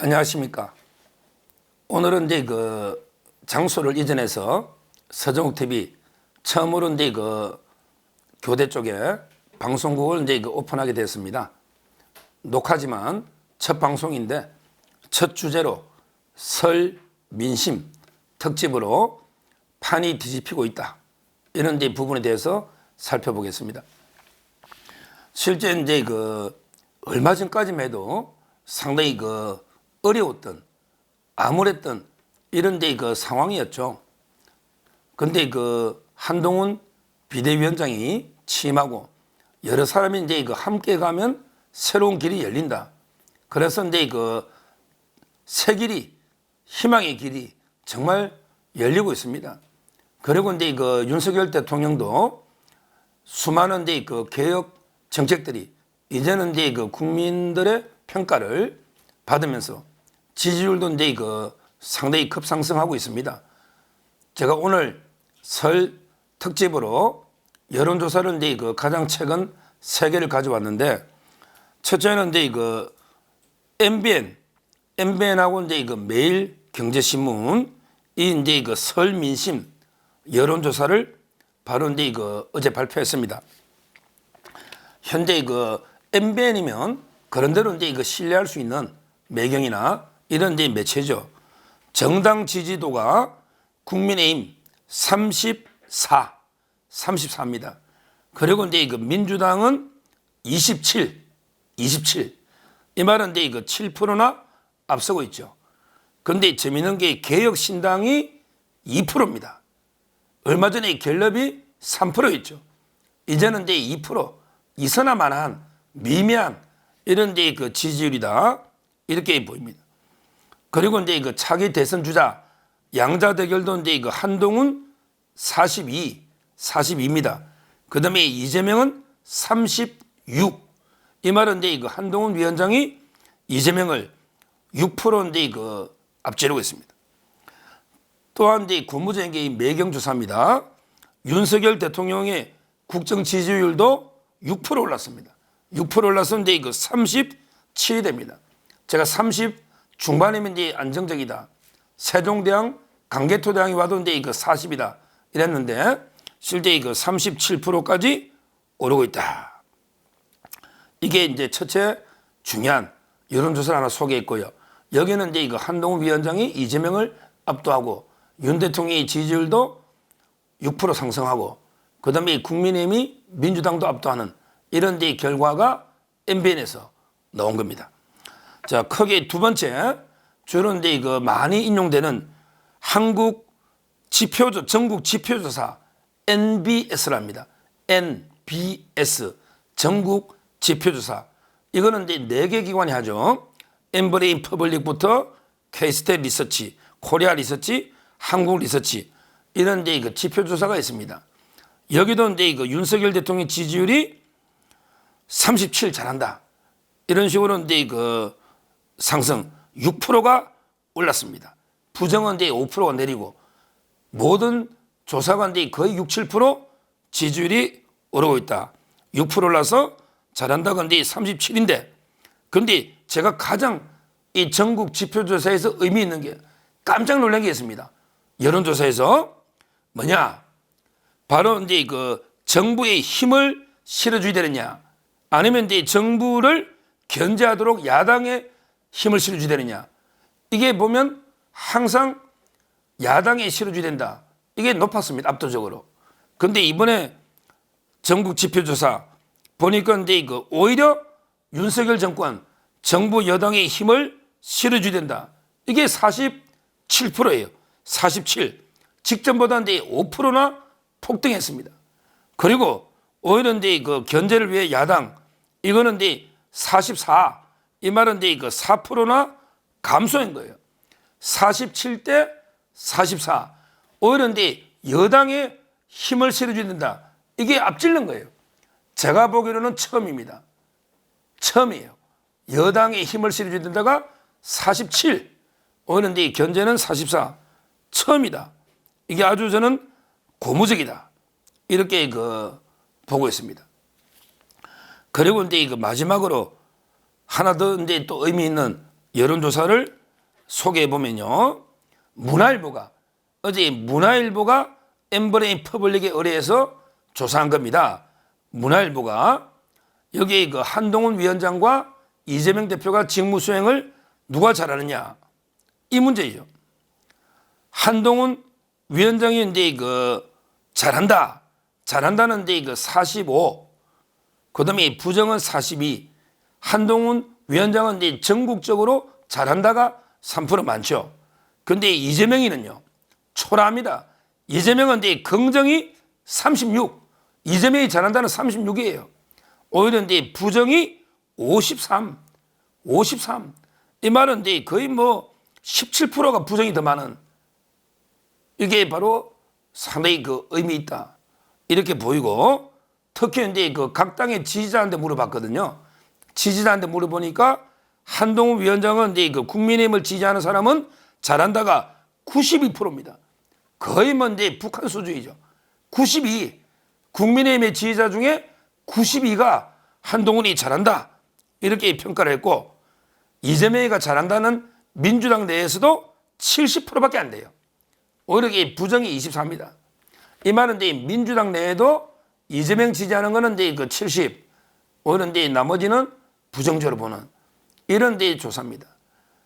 안녕하십니까. 오늘은 이제 장소를 이전해서 서정욱 TV 처음으로 이제 교대 쪽에 방송국을 이제 오픈하게 됐습니다. 녹화지만 첫 방송인데 첫 주제로 설 민심 특집으로 판이 뒤집히고 있다. 이런 이제 부분에 대해서 살펴보겠습니다. 실제 이제 얼마 전까지만 해도 상당히 어려웠던, 암울했던 이런 데 상황이었죠. 근데 한동훈 비대위원장이 취임하고 여러 사람이 이제 함께 가면 새로운 길이 열린다. 그래서 이제 새 길이, 희망의 길이 정말 열리고 있습니다. 그리고 이제 윤석열 대통령도 수많은 이제 개혁 정책들이 이제는 이제 국민들의 평가를 받으면서 지지율도 이제 상당히 급상승하고 있습니다. 제가 오늘 설 특집으로 여론조사를 이제 가장 최근 3개를 가져왔는데, 첫째는 이제 MBN하고 이제 매일 경제신문 이 이제 설 민심 여론조사를 바로 이제 어제 발표했습니다. 현재 MBN이면 그런대로 이제 신뢰할 수 있는 매경이나 이런 이제 매체죠. 정당 지지도가 국민의힘 34입니다. 그리고 이제 민주당은 27. 이 말은 이제 7%나 앞서고 있죠. 그런데 재미있는 게 개혁신당이 2%입니다. 얼마 전에 갤럽이 3%였죠. 이제는 이제 2%, 있어나마나한 미미한 이런 이제 지지율이다. 이렇게 보입니다. 그리고 이제 차기 대선 주자 양자 대결도 이제 한동훈 42입니다. 그 다음에 이재명은 36. 이 말은 이제 한동훈 위원장이 이재명을 6% 이제 앞지르고 있습니다. 또한 이제 국무총리 매경조사입니다. 윤석열 대통령의 국정 지지율도 6% 올랐습니다. 6% 올라서 이제 37이 됩니다. 제가 30 중반이면 이제 안정적이다. 세종대왕, 강개토대왕이 와도 이제 40이다. 이랬는데 실제 37%까지 오르고 있다. 이게 이제 첫째 중요한 여론조사를 하나 소개했고요. 여기는 이제 한동훈 위원장이 이재명을 압도하고 윤 대통령의 지지율도 6% 상승하고 그다음에 국민의힘이 민주당도 압도하는 이런 이제 결과가 MBN에서 나온 겁니다. 자, 크게 두 번째, 주로 이제 많이 인용되는 전국 지표조사 NBS랍니다. NBS 전국 지표조사. 이거는 이제 4개 기관이 하죠. 엠브레인 퍼블릭부터 K스탯 리서치, 코리아 리서치, 한국 리서치 이런 이제 지표조사가 있습니다. 여기도 이제 윤석열 대통령 지지율이 37 잘한다. 이런 식으로 이제 상승 6%가 올랐습니다. 부정은 이제 5%가 내리고 모든 조사관들이 거의 6, 7% 지지율이 오르고 있다. 6% 올라서 잘한다. 근데 37인데 그런데 제가 가장 이 전국 지표조사에서 의미 있는 게 깜짝 놀란 게 있습니다. 여론조사에서 뭐냐? 바로 이제 정부의 힘을 실어줘야 되느냐? 아니면 이제 정부를 견제하도록 야당의 힘을 실어줘야 되느냐? 이게 보면 항상 야당에 실어줘야 된다. 이게 높았습니다. 압도적으로. 그런데 이번에 전국 지표조사 보니까 이제 오히려 윤석열 정권, 정부 여당의 힘을 실어줘야 된다. 이게 47%예요. 47. 직전보다 이제 5%나 폭등했습니다. 그리고 오히려 이제 견제를 위해 야당, 이거는 이제 44. 이 말은 이제 4%나 감소한 거예요. 47대 44. 오히려 이제 여당의 힘을 실어줘야 된다. 이게 앞질른 거예요. 제가 보기로는 처음입니다. 처음이에요. 여당의 힘을 실어줘야 된다가 47. 오히려 이제 견제는 44. 처음이다. 이게 아주 저는 고무적이다. 이렇게 보고 있습니다. 그리고 이제 마지막으로 하나 더 이제 또 의미 있는 여론조사를 소개해 보면요. 문화일보가 어제 문화일보가 엠브레인 퍼블릭에 의뢰해서 조사한 겁니다. 문화일보가 여기 그 한동훈 위원장과 이재명 대표가 직무 수행을 누가 잘하느냐 이 문제죠. 한동훈 위원장이 이제 그 잘한다는 이제 그 45, 그다음에 부정은 42. 한동훈 위원장은 이제 전국적으로 잘한다가 3% 많죠. 근데 이재명이는요 초라합니다. 이재명은 이제 긍정이 36, 이재명이 잘한다는 36이에요. 오히려 이제 부정이 53. 이 말은 이제 거의 뭐 17%가 부정이 더 많은, 이게 바로 상당히 그 의미 있다 이렇게 보이고, 특히 이제 그 각 당의 지지자한테 물어봤거든요. 지지자한테 물어보니까 한동훈 위원장은 이제 그 국민의힘을 지지하는 사람은 잘한다가 92%입니다. 거의 뭐 이제 북한 수준이죠. 92, 국민의힘의 지지자 중에 92가 한동훈이 잘한다 이렇게 평가를 했고, 이재명이가 잘한다는 민주당 내에서도 70%밖에 안 돼요. 오히려 부정이 24입니다. 이 말은 이제 민주당 내에도 이재명 지지하는 거는 이제 그 70, 오히려 이제 나머지는 부정적으로 보는 이런 이제 조사입니다.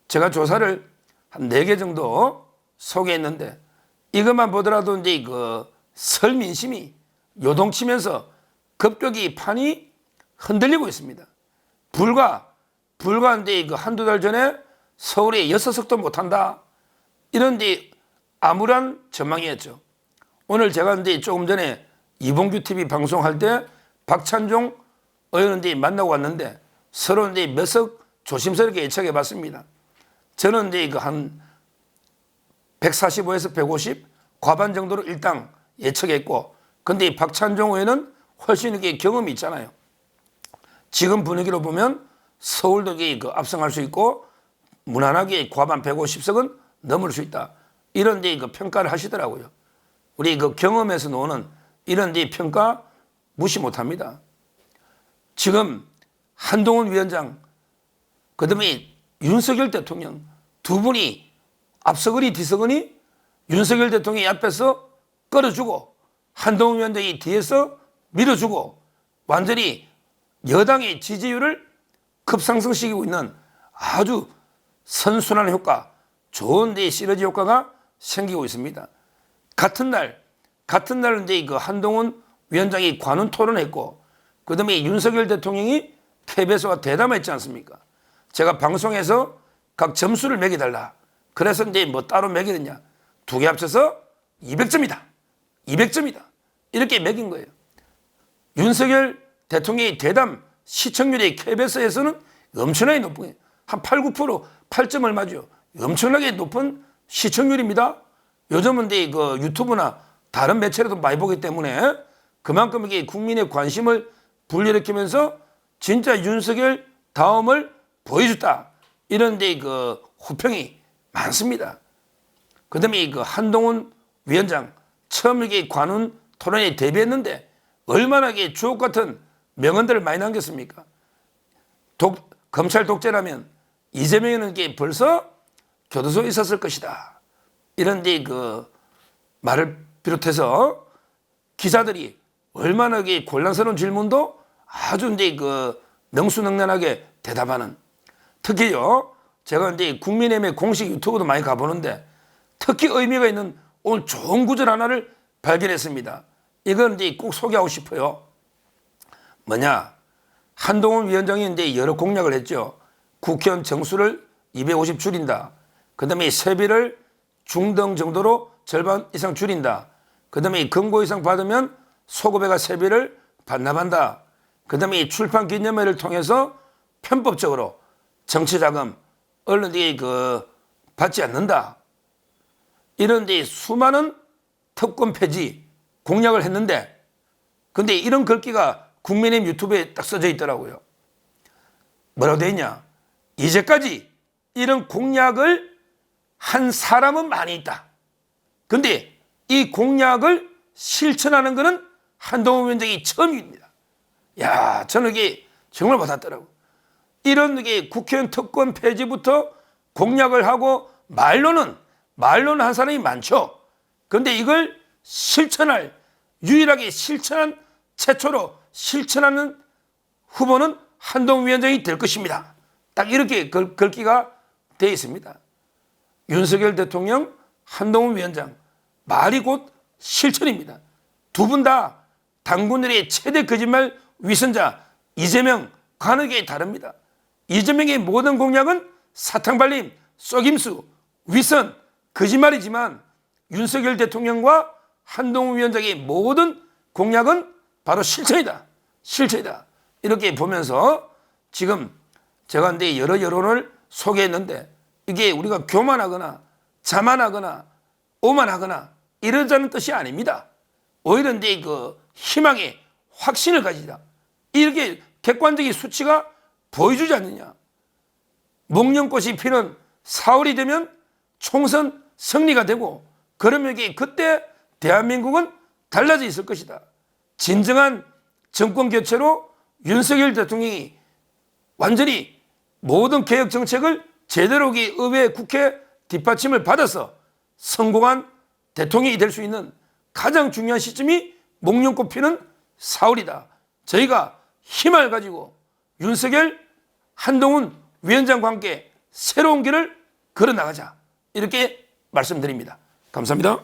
제가 조사를 한 4개 정도 소개했는데, 이것만 보더라도 이제 그 설 민심이 요동치면서 급격히 판이 흔들리고 있습니다. 불과 이제 그 한두 달 전에 서울에 6석도 못한다 이런 이제 암울한 전망이었죠. 오늘 제가 이제 조금 전에 이봉규 TV 방송할 때 박찬종 의원을 이제 만나고 왔는데 서로 이제 몇 석 조심스럽게 예측해 봤습니다. 저는 이제 그 한 145에서 150 과반 정도로 일당 예측했고, 근데 박찬종 의원은 훨씬 이게 경험이 있잖아요. 지금 분위기로 보면 서울도 그 압승할 수 있고 무난하게 과반 150석은 넘을 수 있다. 이런 이제 그 평가를 하시더라고요. 우리 그 경험에서 나오는 이런 이제 평가 무시 못합니다. 지금 한동훈 위원장, 그다음에 윤석열 대통령 두 분이 앞서거니 뒤서거니 윤석열 대통령이 앞에서 끌어주고 한동훈 위원장이 뒤에서 밀어주고 완전히 여당의 지지율을 급상승시키고 있는 아주 선순환 효과, 좋은 데 시너지 효과가 생기고 있습니다. 같은 날 이제 그 한동훈 위원장이 관훈 토론했고, 그다음에 윤석열 대통령이 KBS와 대담했지 않습니까? 제가 방송에서 각 점수를 매겨달라. 그래서 이제 뭐 따로 매기느냐? 두 개 합쳐서 200점이다. 200점이다. 이렇게 매긴 거예요. 윤석열 대통령의 대담 시청률이 KBS에서는 엄청나게 높은 거예요. 한 8, 9%, 8점 얼마죠. 엄청나게 높은 시청률입니다. 요즘은 이제 그 유튜브나 다른 매체로도 많이 보기 때문에 그만큼 이게 국민의 관심을 불러일으키면서 진짜 윤석열 다음을 보여줬다. 이런 데 그 호평이 많습니다. 그 다음에 그 한동훈 위원장 처음 이게 관훈 토론에 데뷔했는데 얼마나 이게 주옥 같은 명언들을 많이 남겼습니까? 검찰 독재라면 이재명은 이게 벌써 교도소에 있었을 것이다. 이런 데 그 말을 비롯해서 기자들이 얼마나 이게 곤란스러운 질문도 아주 이제 그 능수능란하게 대답하는, 특히요, 제가 이제 국민의힘의 공식 유튜브도 많이 가보는데 특히 의미가 있는 오늘 좋은 구절 하나를 발견했습니다. 이건 이제 꼭 소개하고 싶어요. 뭐냐? 한동훈 위원장이 이제 여러 공약을 했죠. 국회의원 정수를 250 줄인다. 그 다음에 세비를 중등 정도로 절반 이상 줄인다. 그 다음에 금고 이상 받으면 소급회가 세비를 반납한다. 그 다음에 출판 기념회를 통해서 편법적으로 정치자금 언론들이 그 받지 않는다. 이런 데 수많은 특권 폐지 공약을 했는데, 근데 이런 글귀가 국민의힘 유튜브에 딱 써져 있더라고요. 뭐라고 돼 있냐? 이제까지 이런 공약을 한 사람은 많이 있다. 근데 이 공약을 실천하는 것은 한동훈 위원장이 처음입니다. 야, 저는 이게 정말 받았더라고요. 이런 게 국회의원 특권 폐지부터 공약을 하고 말로는 한 사람이 많죠. 그런데 이걸 실천할, 유일하게 실천한, 최초로 실천하는 후보는 한동훈 위원장이 될 것입니다. 딱 이렇게 글귀가 되어 있습니다. 윤석열 대통령, 한동훈 위원장, 말이 곧 실천입니다. 두 분 다 당군들의 최대 거짓말 위선자 이재명, 관역이 다릅니다. 이재명의 모든 공약은 사탕발림, 쏘김수, 위선, 거짓말이지만 윤석열 대통령과 한동훈 위원장의 모든 공약은 바로 실천이다. 실천이다. 이렇게 보면서 지금 제가 근데 여러 여론을 소개했는데 이게 우리가 교만하거나 자만하거나 오만하거나 이러자는 뜻이 아닙니다. 오히려 이제 그 희망에 확신을 가지자. 이렇게 객관적인 수치가 보여주지 않느냐. 목련꽃이 피는 4월이 되면 총선 승리가 되고 그러면 그때 대한민국은 달라져 있을 것이다. 진정한 정권 교체로 윤석열 대통령이 완전히 모든 개혁 정책을 제대로 의회, 국회 뒷받침을 받아서 성공한 대통령이 될 수 있는 가장 중요한 시점이 목련꽃 피는 4월이다. 저희가 힘을 가지고 윤석열, 한동훈 위원장과 함께 새로운 길을 걸어나가자. 이렇게 말씀드립니다. 감사합니다.